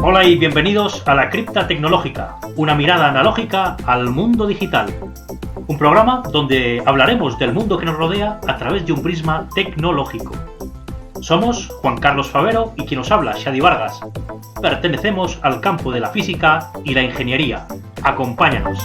Hola y bienvenidos a La Cripta Tecnológica, una mirada analógica al mundo digital. Un programa donde hablaremos del mundo que nos rodea a través de un prisma tecnológico. Somos Juan Carlos Favero y quien os habla, Shadi Vargas. Pertenecemos al campo de la física y la ingeniería. Acompáñanos.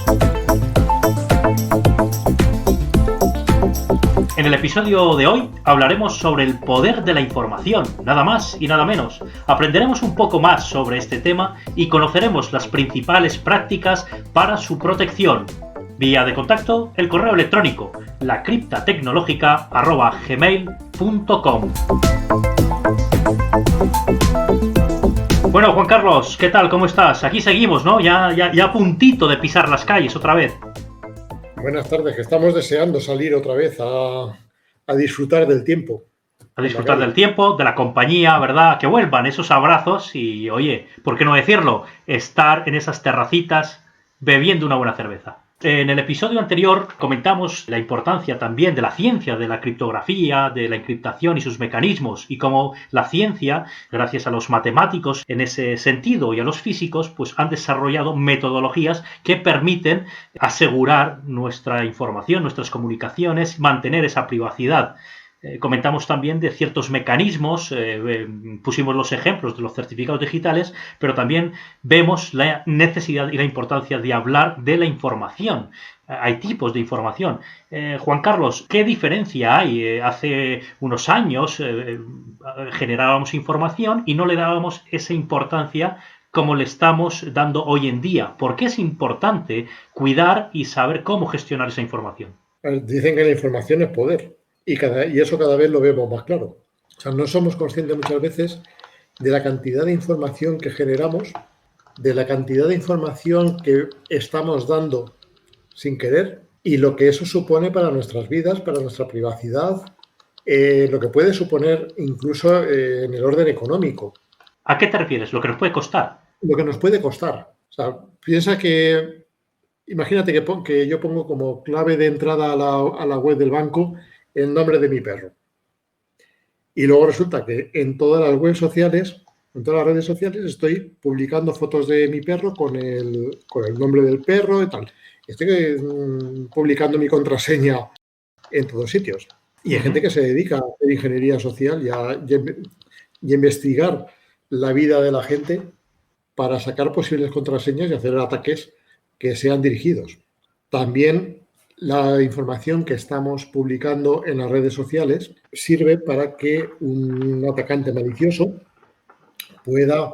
En el episodio de hoy hablaremos sobre el poder de la información, nada más y nada menos. Aprenderemos un poco más sobre este tema y conoceremos las principales prácticas para su protección. Vía de contacto, el correo electrónico lacriptatecnologica@gmail.com. Bueno, Juan Carlos, ¿qué tal? ¿Cómo estás? Aquí seguimos, ¿no? Ya a puntito de pisar las calles otra vez. Buenas tardes, que estamos deseando salir otra vez a disfrutar del tiempo. A disfrutar del tiempo, de la compañía, ¿verdad? Que vuelvan esos abrazos y, oye, ¿por qué no decirlo? Estar en esas terracitas bebiendo una buena cerveza. En el episodio anterior comentamos la importancia también de la ciencia de la criptografía, de la encriptación y sus mecanismos, y cómo la ciencia, gracias a los matemáticos en ese sentido y a los físicos, pues han desarrollado metodologías que permiten asegurar nuestra información, nuestras comunicaciones, mantener esa privacidad. Comentamos también de ciertos mecanismos, pusimos los ejemplos de los certificados digitales, pero también vemos la necesidad y la importancia de hablar de la información. Hay tipos de información. Juan Carlos, ¿qué diferencia hay? Hace unos años generábamos información y no le dábamos esa importancia como le estamos dando hoy en día. ¿Por qué es importante cuidar y saber cómo gestionar esa información? Dicen que la información es poder. Y eso cada vez lo vemos más claro. O sea, no somos conscientes muchas veces de la cantidad de información que generamos, de la cantidad de información que estamos dando sin querer y lo que eso supone para nuestras vidas, para nuestra privacidad, lo que puede suponer incluso en el orden económico. ¿A qué te refieres? ¿Lo que nos puede costar? Lo que nos puede costar. O sea, piensa que, imagínate que yo pongo como clave de entrada a la web del banco el nombre de mi perro. Y luego resulta que en todas las webs sociales, en todas las redes sociales, estoy publicando fotos de mi perro con el nombre del perro y tal. Estoy publicando mi contraseña en todos sitios. Y hay gente que se dedica a hacer ingeniería social y a investigar la vida de la gente para sacar posibles contraseñas y hacer ataques que sean dirigidos. También la información que estamos publicando en las redes sociales sirve para que un atacante malicioso pueda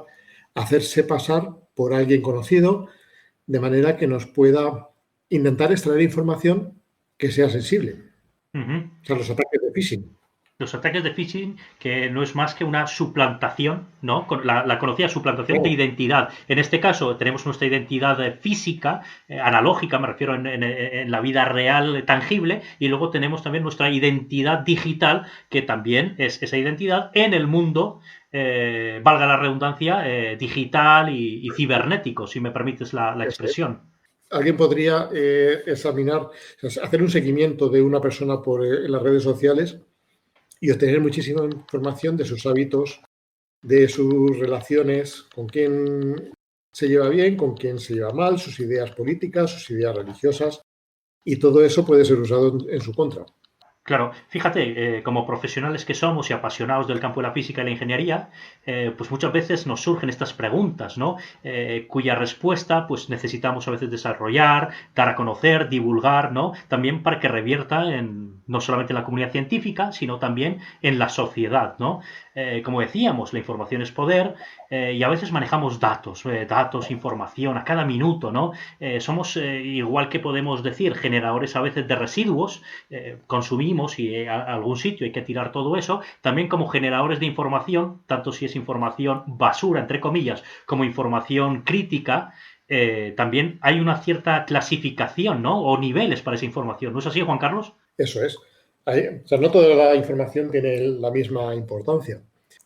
hacerse pasar por alguien conocido, de manera que nos pueda intentar extraer información que sea sensible. O sea, los ataques de phishing. Los ataques de phishing, que no es más que una suplantación, ¿no? La conocida suplantación de identidad. En este caso tenemos nuestra identidad física, analógica, me refiero en la vida real, tangible, y luego tenemos también nuestra identidad digital, que también es esa identidad en el mundo, valga la redundancia, digital y cibernético, si me permites la expresión. Alguien podría examinar, hacer un seguimiento de una persona en las redes sociales y obtener muchísima información de sus hábitos, de sus relaciones, con quién se lleva bien, con quién se lleva mal, sus ideas políticas, sus ideas religiosas, y todo eso puede ser usado en su contra. Claro, fíjate, como profesionales que somos y apasionados del campo de la física y la ingeniería, pues muchas veces nos surgen estas preguntas, ¿no? Cuya respuesta pues necesitamos a veces desarrollar, dar a conocer, divulgar, ¿no? También para que revierta no solamente en la comunidad científica, sino también en la sociedad, ¿no? Como decíamos, la información es poder y a veces manejamos datos, información a cada minuto, ¿no? Somos, igual que podemos decir, generadores a veces de residuos, consumimos y a algún sitio hay que tirar todo eso, también como generadores de información, tanto si es información basura, entre comillas, como información crítica, también hay una cierta clasificación, ¿no? O niveles para esa información. ¿No es así, Juan Carlos? Eso es. O sea, no toda la información tiene la misma importancia.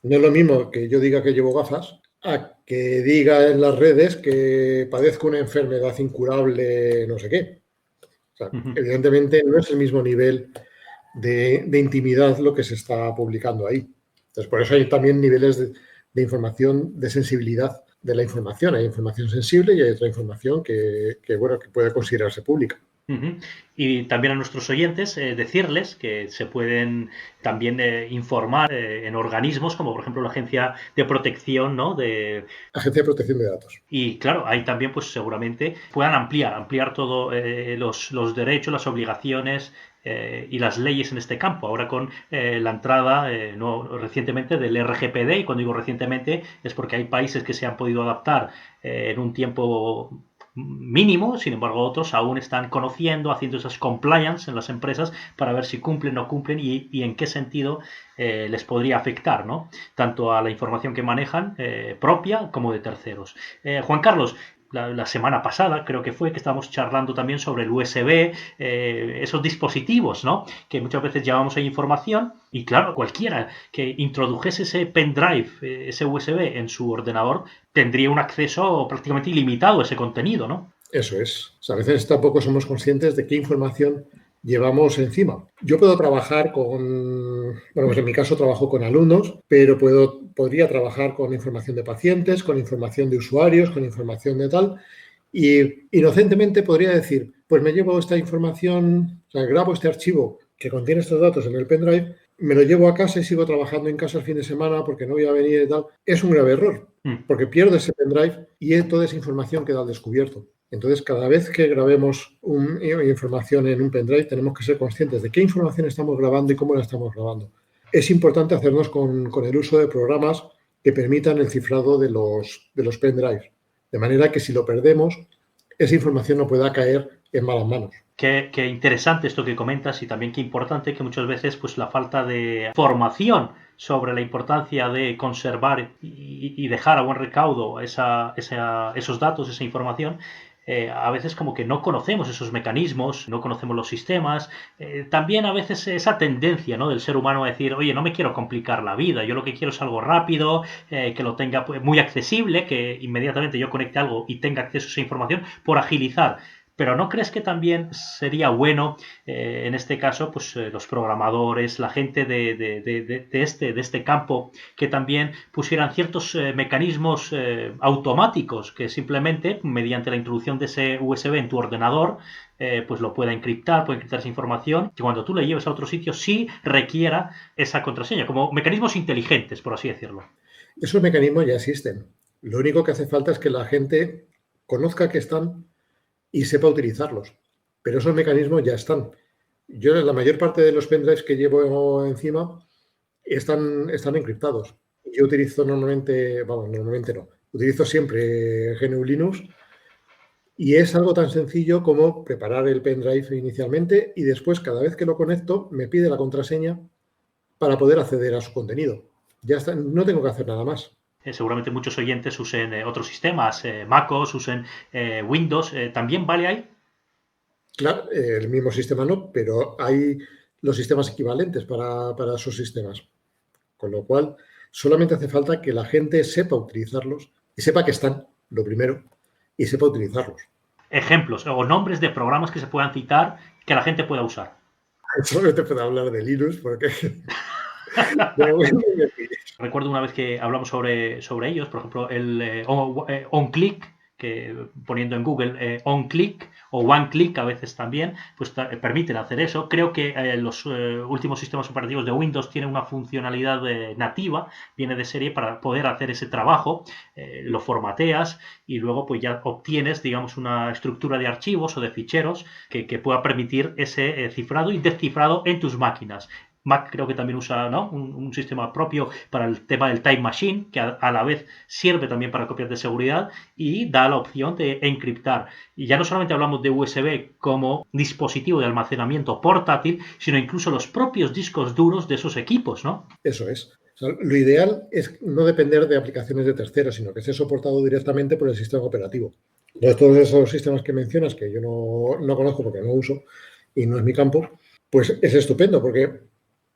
No es lo mismo que yo diga que llevo gafas a que diga en las redes que padezco una enfermedad incurable, no sé qué. O sea, evidentemente no es el mismo nivel de intimidad lo que se está publicando ahí. Entonces, por eso hay también niveles de información, de sensibilidad de la información. Hay información sensible y hay otra información que puede considerarse pública. Uh-huh. Y también a nuestros oyentes decirles que se pueden también informar en organismos como por ejemplo la Agencia de Protección, ¿no? Agencia de Protección de Datos. Y claro, ahí también pues seguramente puedan ampliar todo los derechos, las obligaciones y las leyes en este campo. Ahora con la entrada recientemente del RGPD, y cuando digo recientemente es porque hay países que se han podido adaptar en un tiempo mínimo, sin embargo otros aún están conociendo, haciendo esas compliance en las empresas para ver si cumplen o no cumplen y en qué sentido les podría afectar, ¿no? Tanto a la información que manejan propia como de terceros. Juan Carlos, la semana pasada creo que fue que estábamos charlando también sobre el USB, esos dispositivos, ¿no? Que muchas veces llevamos ahí información y claro, cualquiera que introdujese ese pendrive, ese USB en su ordenador, tendría un acceso prácticamente ilimitado a ese contenido, ¿no? Eso es. O sea, a veces tampoco somos conscientes de qué información llevamos encima. Yo puedo trabajar pues en mi caso trabajo con alumnos, pero podría trabajar con información de pacientes, con información de usuarios, con información de tal, y inocentemente podría decir, pues me llevo esta información, o sea, grabo este archivo que contiene estos datos en el pendrive, me lo llevo a casa y sigo trabajando en casa el fin de semana porque no voy a venir y tal. Es un grave error, porque pierdo ese pendrive y toda esa información queda al descubierto. Entonces, cada vez que grabemos información en un pendrive, tenemos que ser conscientes de qué información estamos grabando y cómo la estamos grabando. Es importante hacernos con el uso de programas que permitan el cifrado de los pendrives, de manera que si lo perdemos, esa información no pueda caer en malas manos. Qué interesante esto que comentas y también qué importante que muchas veces pues la falta de formación sobre la importancia de conservar y dejar a buen recaudo esos datos, esa información, a veces como que no conocemos esos mecanismos, no conocemos los sistemas, también a veces esa tendencia, ¿no? Del ser humano a decir, oye, no me quiero complicar la vida, yo lo que quiero es algo rápido, que lo tenga muy accesible, que inmediatamente yo conecte algo y tenga acceso a esa información por agilizar. Pero ¿no crees que también sería bueno, en este caso, pues los programadores, la gente de este campo, que también pusieran ciertos mecanismos automáticos que simplemente, mediante la introducción de ese USB en tu ordenador, pues lo pueda encriptar esa información, que cuando tú le lleves a otro sitio sí requiera esa contraseña, como mecanismos inteligentes, por así decirlo? Esos mecanismos ya existen. Lo único que hace falta es que la gente conozca que están y sepa utilizarlos. Pero esos mecanismos ya están. Yo, la mayor parte de los pendrives que llevo encima están encriptados. Yo utilizo normalmente no, utilizo siempre GNU Linux y es algo tan sencillo como preparar el pendrive inicialmente y después, cada vez que lo conecto, me pide la contraseña para poder acceder a su contenido. Ya está, no tengo que hacer nada más. Seguramente muchos oyentes usen otros sistemas, MacOS, usen Windows, ¿también vale ahí? Claro, el mismo sistema no, pero hay los sistemas equivalentes para esos sistemas. Con lo cual, solamente hace falta que la gente sepa utilizarlos y sepa que están, lo primero, y sepa utilizarlos. Ejemplos o nombres de programas que se puedan citar que la gente pueda usar. Solo te puedo hablar de Linux porque... Recuerdo una vez que hablamos sobre ellos, por ejemplo, el OnClick, que poniendo en Google OnClick o OneClick a veces también, pues permiten hacer eso. Creo que los últimos sistemas operativos de Windows tienen una funcionalidad nativa, viene de serie para poder hacer ese trabajo, lo formateas y luego pues ya obtienes, digamos, una estructura de archivos o de ficheros que pueda permitir ese cifrado y descifrado en tus máquinas. Mac creo que también usa, ¿no? un sistema propio para el tema del Time Machine, que a la vez sirve también para copias de seguridad y da la opción de encriptar. Y ya no solamente hablamos de USB como dispositivo de almacenamiento portátil, sino incluso los propios discos duros de esos equipos, ¿no? Eso es. O sea, lo ideal es no depender de aplicaciones de terceros, sino que esté soportado directamente por el sistema operativo. Entonces, todos esos sistemas que mencionas, que yo no conozco porque no uso y no es mi campo, pues es estupendo porque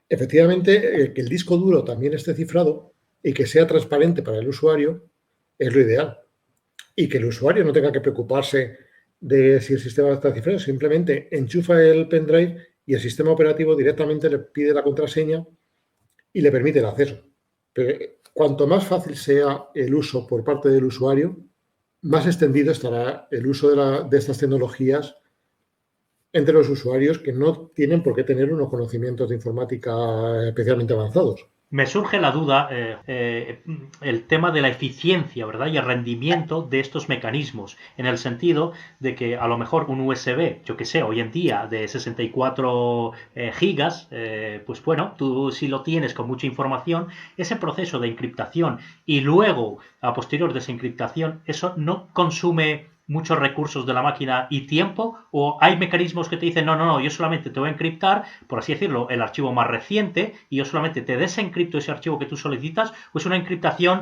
efectivamente, que el disco duro también esté cifrado y que sea transparente para el usuario es lo ideal. Y que el usuario no tenga que preocuparse de si el sistema está cifrado, simplemente enchufa el pendrive y el sistema operativo directamente le pide la contraseña y le permite el acceso. Pero cuanto más fácil sea el uso por parte del usuario, más extendido estará el uso de estas tecnologías entre los usuarios que no tienen por qué tener unos conocimientos de informática especialmente avanzados. Me surge la duda, el tema de la eficiencia, ¿verdad? Y el rendimiento de estos mecanismos, en el sentido de que a lo mejor un USB, yo que sé, hoy en día de 64 gigas, pues bueno, tú si lo tienes con mucha información, ese proceso de encriptación y luego, a posterior de esa encriptación, eso no consume muchos recursos de la máquina y tiempo, o hay mecanismos que te dicen, no, no, no, yo solamente te voy a encriptar, por así decirlo, el archivo más reciente y yo solamente te desencripto ese archivo que tú solicitas, o es una encriptación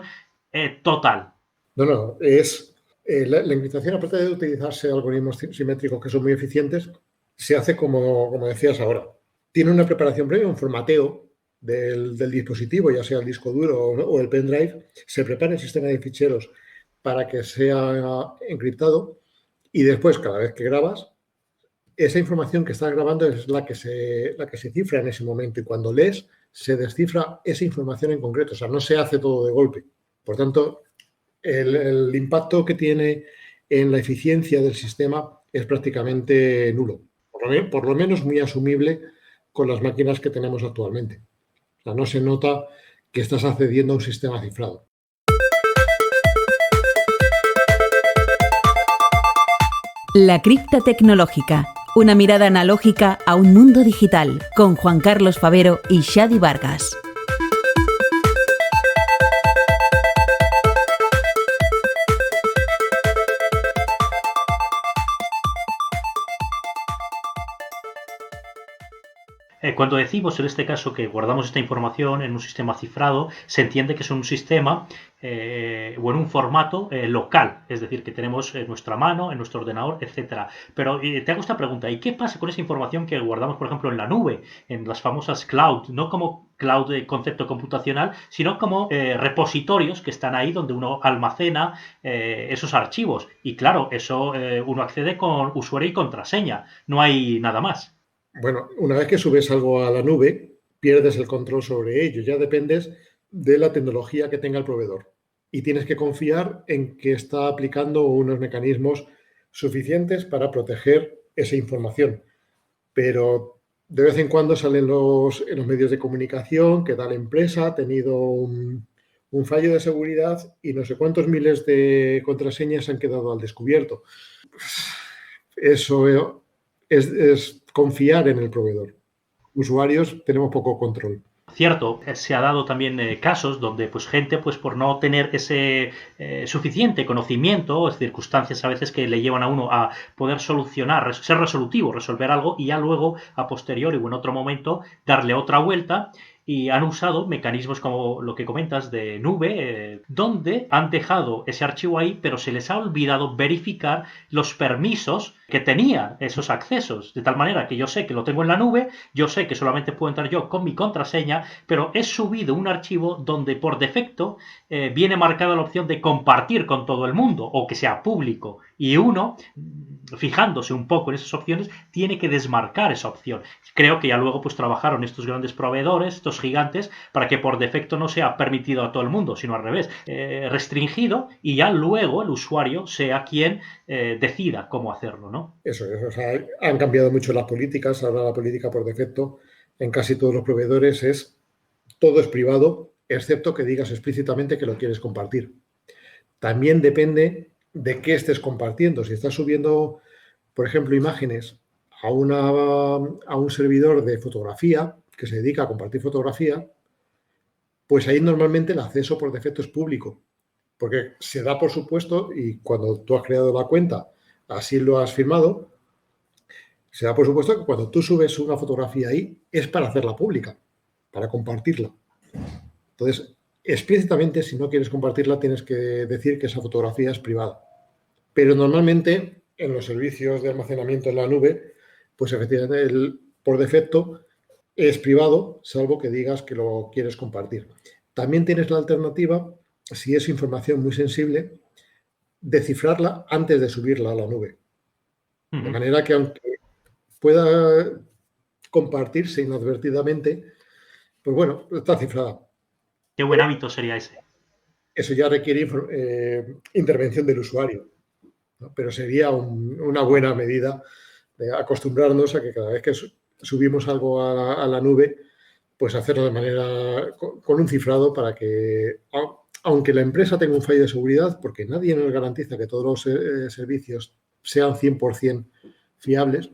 total. No, no, es la encriptación, aparte de utilizarse algoritmos simétricos que son muy eficientes, se hace como decías ahora. Tiene una preparación previa, un formateo del dispositivo, ya sea el disco duro o el pendrive, se prepara el sistema de ficheros para que sea encriptado y después, cada vez que grabas, esa información que estás grabando es la que se cifra en ese momento y cuando lees se descifra esa información en concreto, o sea, no se hace todo de golpe. Por tanto, el impacto que tiene en la eficiencia del sistema es prácticamente nulo, por lo menos muy asumible con las máquinas que tenemos actualmente. O sea, no se nota que estás accediendo a un sistema cifrado. La cripta tecnológica, una mirada analógica a un mundo digital, con Juan Carlos Favero y Xadi Vargas. Cuando decimos en este caso que guardamos esta información en un sistema cifrado, se entiende que es un sistema o en un formato local, es decir, que tenemos en nuestra mano, en nuestro ordenador, etcétera. Pero te hago esta pregunta, ¿y qué pasa con esa información que guardamos, por ejemplo, en la nube, en las famosas cloud, no como cloud de concepto computacional, sino como repositorios que están ahí donde uno almacena esos archivos? Y claro, eso uno accede con usuario y contraseña, no hay nada más. Bueno, una vez que subes algo a la nube, pierdes el control sobre ello. Ya dependes de la tecnología que tenga el proveedor. Y tienes que confiar en que está aplicando unos mecanismos suficientes para proteger esa información. Pero de vez en cuando salen en los medios de comunicación que tal empresa ha tenido un fallo de seguridad y no sé cuántos miles de contraseñas han quedado al descubierto. Eso es confiar en el proveedor. Usuarios tenemos poco control. Cierto, se ha dado también casos donde pues gente pues por no tener ese suficiente conocimiento, circunstancias a veces que le llevan a uno a poder solucionar, ser resolutivo, resolver algo y ya luego a posteriori o en otro momento darle otra vuelta y han usado mecanismos como lo que comentas de nube, donde han dejado ese archivo ahí, pero se les ha olvidado verificar los permisos que tenían esos accesos, de tal manera que yo sé que lo tengo en la nube, yo sé que solamente puedo entrar yo con mi contraseña, pero he subido un archivo donde por defecto viene marcada la opción de compartir con todo el mundo o que sea público y uno, fijándose un poco en esas opciones, tiene que desmarcar esa opción. Creo que ya luego pues trabajaron estos grandes proveedores, estos gigantes, para que por defecto no sea permitido a todo el mundo, sino al revés, restringido y ya luego el usuario sea quien decida cómo hacerlo, ¿no? Eso es, o sea, han cambiado mucho las políticas. Ahora la política por defecto en casi todos los proveedores es todo es privado, excepto que digas explícitamente que lo quieres compartir. También depende de qué estés compartiendo. Si estás subiendo, por ejemplo, imágenes a un servidor de fotografía que se dedica a compartir fotografía, pues ahí normalmente el acceso por defecto es público, porque se da por supuesto, y cuando tú has creado la cuenta, así lo has firmado, se da por supuesto que cuando tú subes una fotografía ahí es para hacerla pública, para compartirla. Entonces, explícitamente, si no quieres compartirla, tienes que decir que esa fotografía es privada. Pero normalmente en los servicios de almacenamiento en la nube, pues efectivamente por defecto es privado, salvo que digas que lo quieres compartir. También tienes la alternativa, si es información muy sensible, de cifrarla antes de subirla a la nube. De manera que aunque pueda compartirse inadvertidamente, pues bueno, está cifrada. Qué buen hábito sería ese. Eso ya requiere intervención del usuario, ¿no? Pero sería una buena medida de acostumbrarnos a que cada vez que subimos algo a la nube, pues hacerlo de manera con un cifrado para que, aunque la empresa tenga un fallo de seguridad, porque nadie nos garantiza que todos los servicios sean 100% fiables,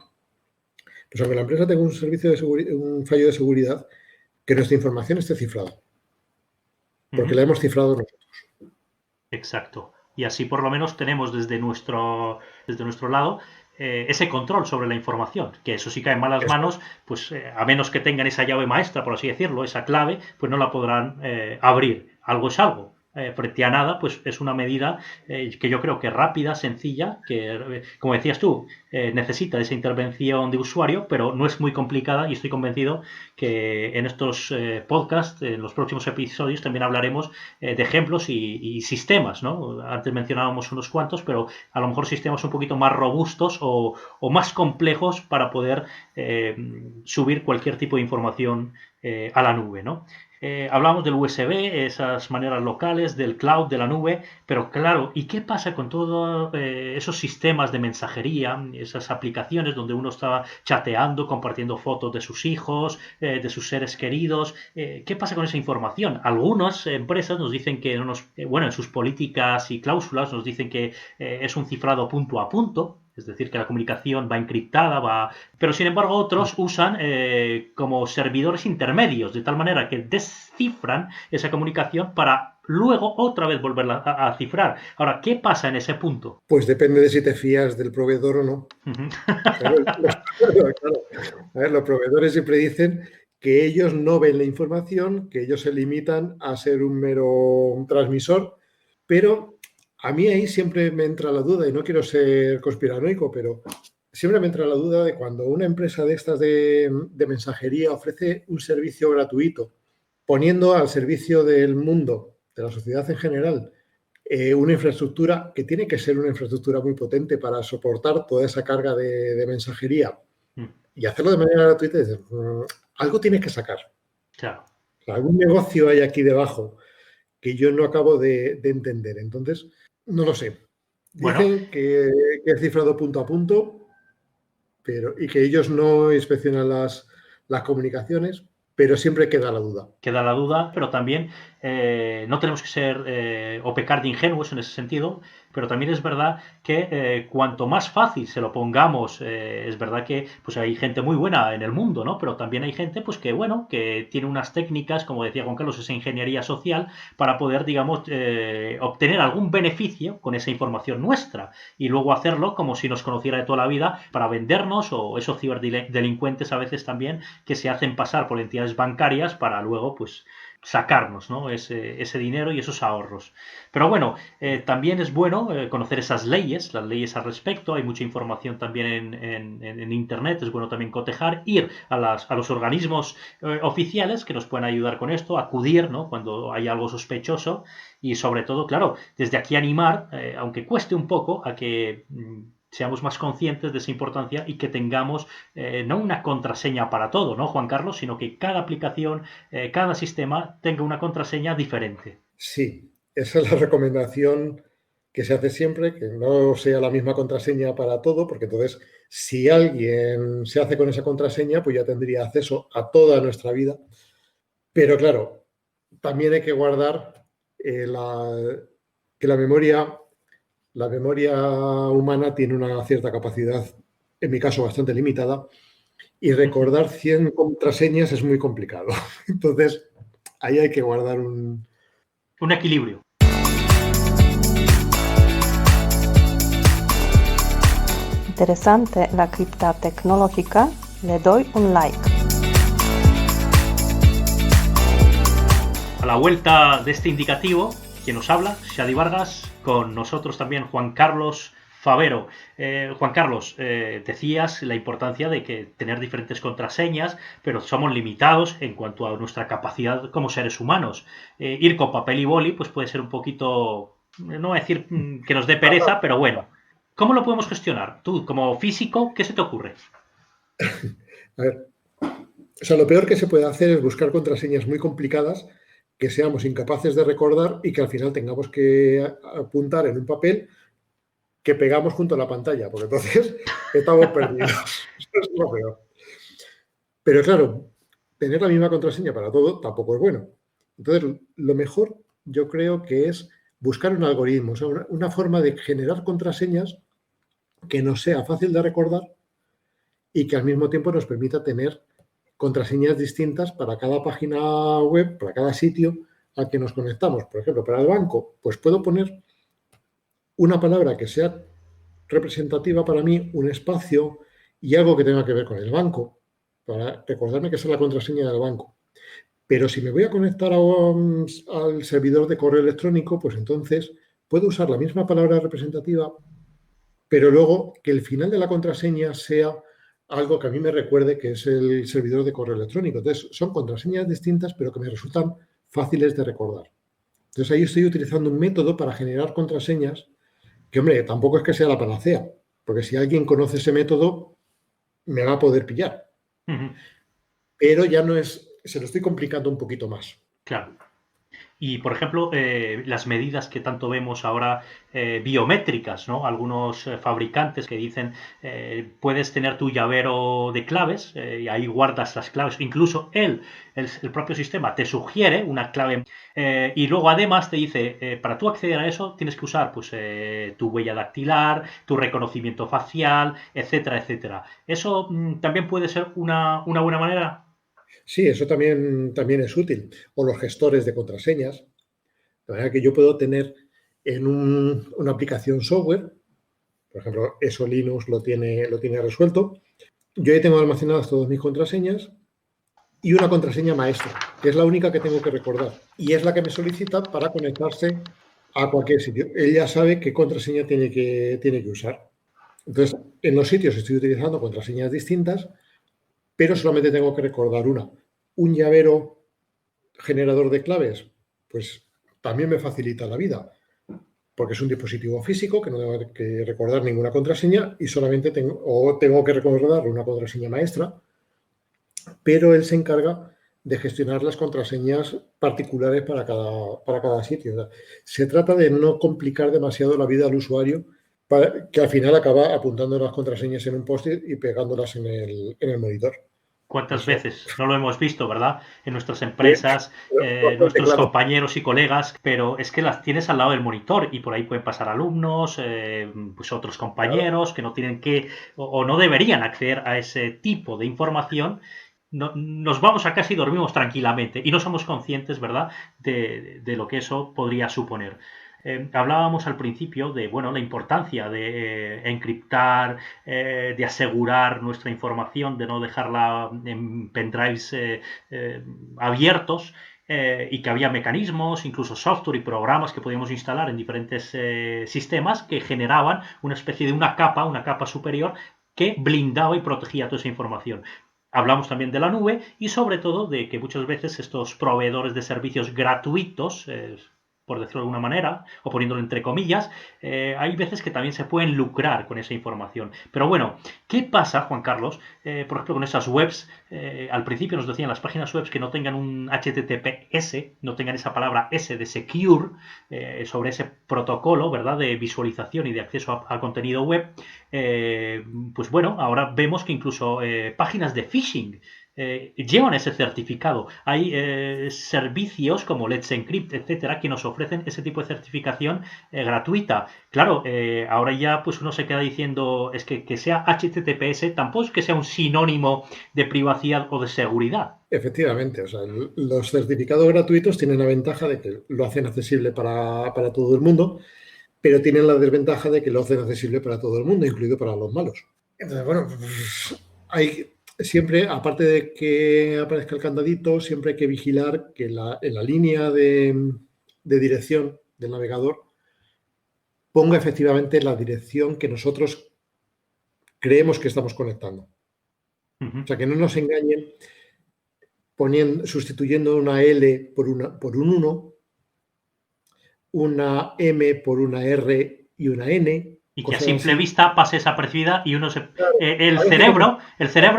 pues aunque la empresa tenga un fallo de seguridad, que nuestra información esté cifrada, porque la hemos cifrado nosotros. Exacto. Y así por lo menos tenemos desde nuestro lado ese control sobre la información, que eso sí cae en malas manos, pues a menos que tengan esa llave maestra, por así decirlo, esa clave, pues no la podrán abrir. Algo es algo. Frente a nada, pues es una medida que yo creo que rápida, sencilla, que, como decías tú, necesita esa intervención de usuario, pero no es muy complicada y estoy convencido que en estos podcasts, en los próximos episodios, también hablaremos de ejemplos y sistemas, ¿no? Antes mencionábamos unos cuantos, pero a lo mejor sistemas un poquito más robustos o más complejos para poder subir cualquier tipo de información a la nube, ¿no? Hablamos del USB, esas maneras locales, del cloud, de la nube, pero claro, ¿y qué pasa con todos esos sistemas de mensajería, esas aplicaciones donde uno está chateando, compartiendo fotos de sus hijos, de sus seres queridos? ¿Qué pasa con esa información? Algunas empresas nos dicen que, bueno, en sus políticas y cláusulas nos dicen que es un cifrado punto a punto, es decir, que la comunicación va encriptada, pero sin embargo otros usan como servidores intermedios, de tal manera que descifran esa comunicación para luego otra vez volverla a cifrar. Ahora, ¿qué pasa en ese punto? Pues depende de si te fías del proveedor o no. Claro, a ver, los proveedores siempre dicen que ellos no ven la información, que ellos se limitan a ser un mero transmisor, pero a mí ahí siempre me entra la duda, y no quiero ser conspiranoico, pero siempre me entra la duda de cuando una empresa de estas de mensajería ofrece un servicio gratuito, poniendo al servicio del mundo, de la sociedad en general, una infraestructura que tiene que ser una infraestructura muy potente para soportar toda esa carga de mensajería y hacerlo de manera gratuita, algo tienes que sacar. Claro. O sea, algún negocio hay aquí debajo que yo no acabo de entender. Entonces, no lo sé. Dicen que es cifrado punto a punto, y que ellos no inspeccionan las comunicaciones, pero siempre queda la duda. Queda la duda, pero también no tenemos que ser o pecar de ingenuos en ese sentido, pero también es verdad que cuanto más fácil se lo pongamos, es verdad que pues hay gente muy buena en el mundo, ¿no? Pero también hay gente pues que, bueno, que tiene unas técnicas, como decía Juan Carlos, esa ingeniería social para poder, digamos, obtener algún beneficio con esa información nuestra y luego hacerlo como si nos conociera de toda la vida para vendernos, o esos ciberdelincuentes a veces también que se hacen pasar por entidades bancarias para luego pues sacarnos, ¿no? ese dinero y esos ahorros. Pero bueno, también es bueno conocer esas leyes, las leyes al respecto. Hay mucha información también en Internet, es bueno también cotejar, ir a los organismos oficiales que nos pueden ayudar con esto, acudir, ¿no? Cuando hay algo sospechoso y sobre todo, claro, desde aquí animar, aunque cueste un poco, a que seamos más conscientes de esa importancia y que tengamos no una contraseña para todo, ¿no, Juan Carlos? Sino que cada aplicación, cada sistema tenga una contraseña diferente. Sí, esa es la recomendación que se hace siempre, que no sea la misma contraseña para todo, porque entonces si alguien se hace con esa contraseña, pues ya tendría acceso a toda nuestra vida. Pero claro, también hay que guardar que la memoria humana tiene una cierta capacidad, en mi caso bastante limitada, y recordar 100 contraseñas es muy complicado. Entonces, ahí hay que guardar un equilibrio. Interesante la cripta tecnológica, le doy un like. A la vuelta de este indicativo, quien nos habla, Shadi Vargas, con nosotros también Juan Carlos Favero. Juan Carlos, decías la importancia de que tener diferentes contraseñas, pero somos limitados en cuanto a nuestra capacidad como seres humanos. Ir con papel y boli pues puede ser un poquito, no voy a decir que nos dé pereza, pero bueno. ¿Cómo lo podemos gestionar? Tú, como físico, ¿qué se te ocurre? A ver, o sea, lo peor que se puede hacer es buscar contraseñas muy complicadas que seamos incapaces de recordar y que al final tengamos que apuntar en un papel que pegamos junto a la pantalla, porque entonces estamos perdidos. Eso es lo peor. Pero claro, tener la misma contraseña para todo tampoco es bueno. Entonces, lo mejor yo creo que es buscar un algoritmo, o sea, una forma de generar contraseñas que nos sea fácil de recordar y que al mismo tiempo nos permita tener contraseñas distintas para cada página web, para cada sitio al que nos conectamos. Por ejemplo, para el banco, pues puedo poner una palabra que sea representativa para mí, un espacio y algo que tenga que ver con el banco, para recordarme que esa es la contraseña del banco. Pero si me voy a conectar al servidor de correo electrónico, pues entonces puedo usar la misma palabra representativa, pero luego que el final de la contraseña sea algo que a mí me recuerde que es el servidor de correo electrónico. Entonces, son contraseñas distintas, pero que me resultan fáciles de recordar. Entonces, ahí estoy utilizando un método para generar contraseñas que, hombre, tampoco es que sea la panacea, porque si alguien conoce ese método, me va a poder pillar. Ujú. Pero ya no es, se lo estoy complicando un poquito más. Claro. Y, por ejemplo, las medidas que tanto vemos ahora biométricas, ¿no? Algunos fabricantes que dicen puedes tener tu llavero de claves y ahí guardas las claves. Incluso el propio sistema te sugiere una clave y luego además te dice para tú acceder a eso tienes que usar pues tu huella dactilar, tu reconocimiento facial, etcétera, etcétera. ¿Eso también puede ser una buena manera? Sí, eso también es útil. O los gestores de contraseñas. De manera que yo puedo tener en una aplicación software, por ejemplo, eso Linux lo tiene resuelto. Yo ahí tengo almacenadas todas mis contraseñas y una contraseña maestra, que es la única que tengo que recordar. Y es la que me solicita para conectarse a cualquier sitio. Ella sabe qué contraseña tiene que usar. Entonces, en los sitios estoy utilizando contraseñas distintas, pero solamente tengo que recordar una. Un llavero generador de claves, pues también me facilita la vida, porque es un dispositivo físico que no tengo que recordar ninguna contraseña y solamente tengo que recordar una contraseña maestra, pero él se encarga de gestionar las contraseñas particulares para cada sitio. O sea, se trata de no complicar demasiado la vida al usuario, que al final acaba apuntando las contraseñas en un post-it y pegándolas en el monitor. ¿Cuántas veces no lo hemos visto, verdad? En nuestras empresas, nuestros compañeros y colegas, pero es que las tienes al lado del monitor y por ahí pueden pasar alumnos, pues otros compañeros que no tienen que o no deberían acceder a ese tipo de información. Nos vamos a casa y dormimos tranquilamente y no somos conscientes, ¿verdad?, de lo que eso podría suponer. Hablábamos al principio de bueno, la importancia de encriptar, de asegurar nuestra información, de no dejarla en pendrives abiertos y que había mecanismos, incluso software y programas que podíamos instalar en diferentes sistemas que generaban una especie de una capa superior que blindaba y protegía toda esa información. Hablamos también de la nube y sobre todo de que muchas veces estos proveedores de servicios gratuitos, por decirlo de alguna manera, o poniéndolo entre comillas, hay veces que también se pueden lucrar con esa información. Pero bueno, ¿qué pasa, Juan Carlos, por ejemplo, con esas webs? Al principio nos decían las páginas web que no tengan un HTTPS, no tengan esa palabra S de secure, sobre ese protocolo, ¿verdad?, de visualización y de acceso a contenido web. Pues bueno, ahora vemos que incluso páginas de phishing llevan ese certificado. Hay servicios como Let's Encrypt, etcétera, que nos ofrecen ese tipo de certificación gratuita. Claro, ahora ya pues uno se queda diciendo es que sea HTTPS tampoco es que sea un sinónimo de privacidad o de seguridad. Efectivamente, o sea, los certificados gratuitos tienen la ventaja de que lo hacen accesible para todo el mundo, pero tienen la desventaja de que lo hacen accesible para todo el mundo, incluido para los malos. Entonces, bueno, pues hay siempre, aparte de que aparezca el candadito, siempre hay que vigilar que en la línea de dirección del navegador ponga efectivamente la dirección que nosotros creemos que estamos conectando. O sea, que no nos engañen sustituyendo una L por un 1, una M por una R y una N. Y que a simple vista pase desapercibida y uno el cerebro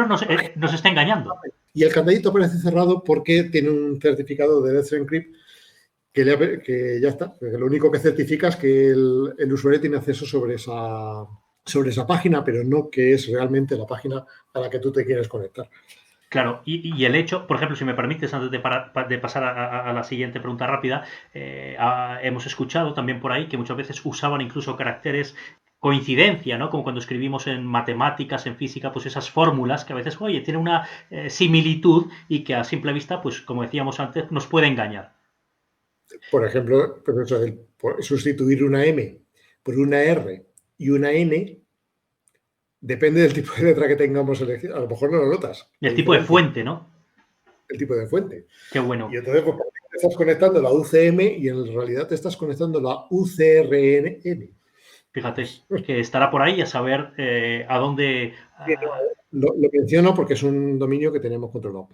nos está engañando. Y el candadito aparece cerrado porque tiene un certificado de Let's Encrypt que ya está. Que lo único que certifica es que el usuario tiene acceso sobre esa página, pero no que es realmente la página a la que tú te quieres conectar. Claro, y el hecho, por ejemplo, si me permites, antes de pasar a la siguiente pregunta rápida, hemos escuchado también por ahí que muchas veces usaban incluso caracteres coincidencia, ¿no? Como cuando escribimos en matemáticas, en física, pues esas fórmulas que a veces, oye, tienen una similitud y que a simple vista, pues como decíamos antes, nos puede engañar. Por ejemplo, sustituir una M por una R y una N. Depende del tipo de letra que tengamos elegido. A lo mejor no lo notas. El tipo de fuente, ¿no? El tipo de fuente. Qué bueno. Y entonces pues, estás conectando la UCM y en realidad te estás conectando la UCRN. Fíjate, que estará por ahí a saber a dónde... Lo menciono porque es un dominio que tenemos controlado.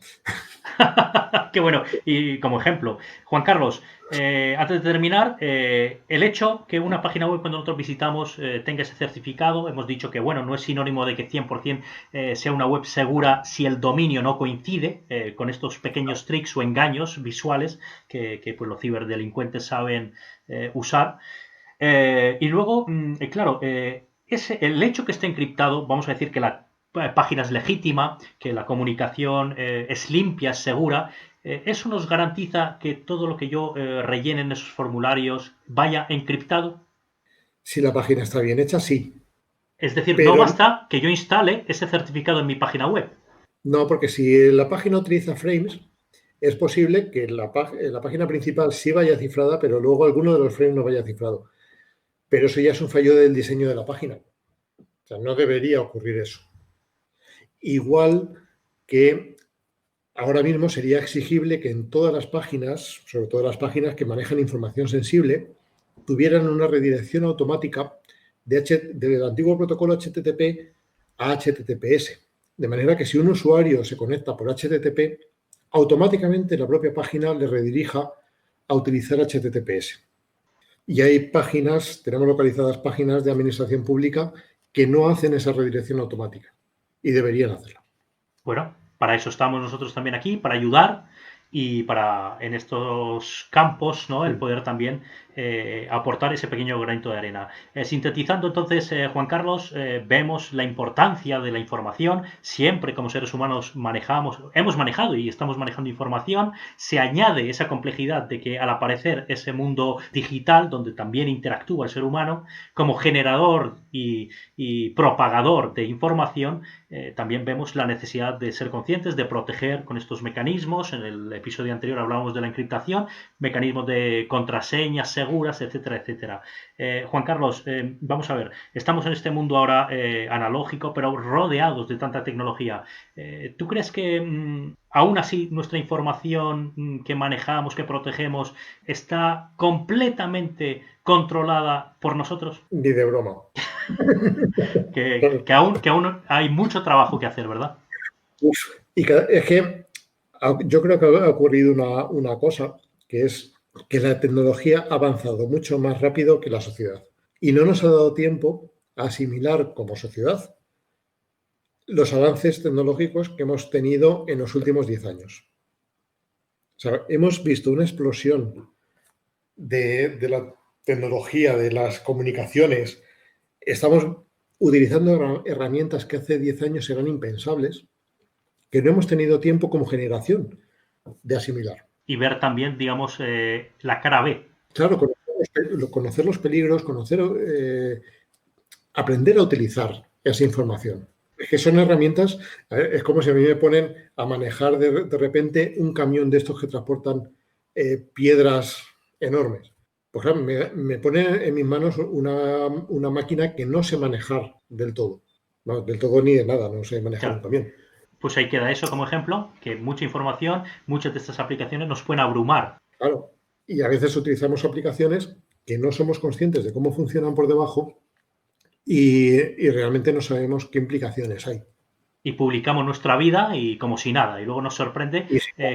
Qué bueno. Y como ejemplo, Juan Carlos, antes de terminar, el hecho que una página web cuando nosotros visitamos tenga ese certificado, hemos dicho que bueno, no es sinónimo de que 100% sea una web segura si el dominio no coincide con estos pequeños tricks o engaños visuales que pues, los ciberdelincuentes saben usar. Y luego, claro, el hecho que esté encriptado, vamos a decir que la página es legítima, que la comunicación es limpia, es segura, ¿eso nos garantiza que todo lo que yo rellene en esos formularios vaya encriptado? Si la página está bien hecha, sí. Es decir, no basta que yo instale ese certificado en mi página web. No, porque si la página utiliza frames, es posible que la página principal sí vaya cifrada, pero luego alguno de los frames no vaya cifrado. Pero eso ya es un fallo del diseño de la página. O sea, no debería ocurrir eso. Igual que ahora mismo sería exigible que en todas las páginas, sobre todo las páginas que manejan información sensible, tuvieran una redirección automática del antiguo protocolo HTTP a HTTPS. De manera que si un usuario se conecta por HTTP, automáticamente la propia página le redirija a utilizar HTTPS. Y hay páginas, tenemos localizadas páginas de administración pública que no hacen esa redirección automática y deberían hacerla. Bueno, para eso estamos nosotros también aquí, para ayudar y para en estos campos, ¿no? El poder también aportar ese pequeño granito de arena. Sintetizando entonces, Juan Carlos, vemos la importancia de la información. Siempre como seres humanos hemos manejado y estamos manejando información. Se añade esa complejidad de que al aparecer ese mundo digital donde también interactúa el ser humano como generador y propagador de información, también vemos la necesidad de ser conscientes, de proteger con estos mecanismos. En el episodio anterior hablábamos de la encriptación, mecanismos de contraseñas seguras, etcétera, etcétera. Juan Carlos, vamos a ver, estamos en este mundo ahora analógico, pero rodeados de tanta tecnología. ¿Tú crees que aún así nuestra información que manejamos, que protegemos, está completamente controlada por nosotros? Ni de broma. que aún hay mucho trabajo que hacer, ¿verdad? Es que yo creo que ha ocurrido una cosa, que es que la tecnología ha avanzado mucho más rápido que la sociedad. Y no nos ha dado tiempo a asimilar como sociedad los avances tecnológicos que hemos tenido en los últimos 10 años. O sea, hemos visto una explosión de la tecnología, de las comunicaciones. Estamos utilizando herramientas que hace 10 años eran impensables, que no hemos tenido tiempo como generación de asimilar. Y ver también, digamos, la cara B. Claro, conocer los peligros, aprender a utilizar esa información. Es que son herramientas, es como si a mí me ponen a manejar de repente un camión de estos que transportan piedras enormes. Pues claro, me ponen en mis manos una máquina que no sé manejar del todo. No, del todo ni de nada, no sé manejar un camión. Pues ahí queda eso como ejemplo, que mucha información, muchas de estas aplicaciones nos pueden abrumar. Claro, y a veces utilizamos aplicaciones que no somos conscientes de cómo funcionan por debajo y realmente no sabemos qué implicaciones hay. Y publicamos nuestra vida y como si nada, y luego nos sorprende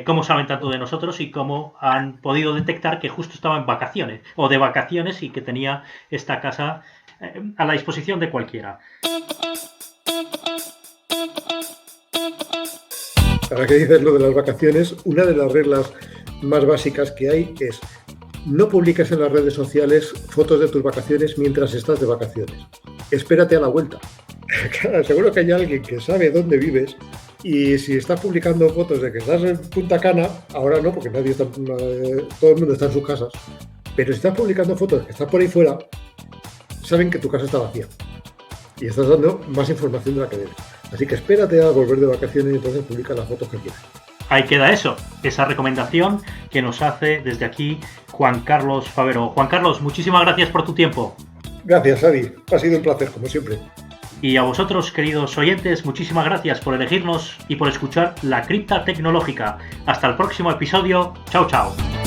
cómo saben tanto de nosotros y cómo han podido detectar que justo estaba en vacaciones o de vacaciones y que tenía esta casa a la disposición de cualquiera. Ahora que dices lo de las vacaciones, una de las reglas más básicas que hay es No publiques en las redes sociales fotos de tus vacaciones mientras estás de vacaciones. Espérate a la vuelta. Seguro que hay alguien que sabe dónde vives y si estás publicando fotos de que estás en Punta Cana, ahora no, porque nadie está, todo el mundo está en sus casas, pero si estás publicando fotos de que estás por ahí fuera, saben que tu casa está vacía y estás dando más información de la que debes. Así que espérate a volver de vacaciones y entonces publica las fotos que quieras. Ahí queda eso, esa recomendación que nos hace desde aquí Juan Carlos Favero. Juan Carlos, muchísimas gracias por tu tiempo. Gracias, Adi. Ha sido un placer, como siempre. Y a vosotros, queridos oyentes, muchísimas gracias por elegirnos y por escuchar La Cripta Tecnológica. Hasta el próximo episodio. Chao, chao.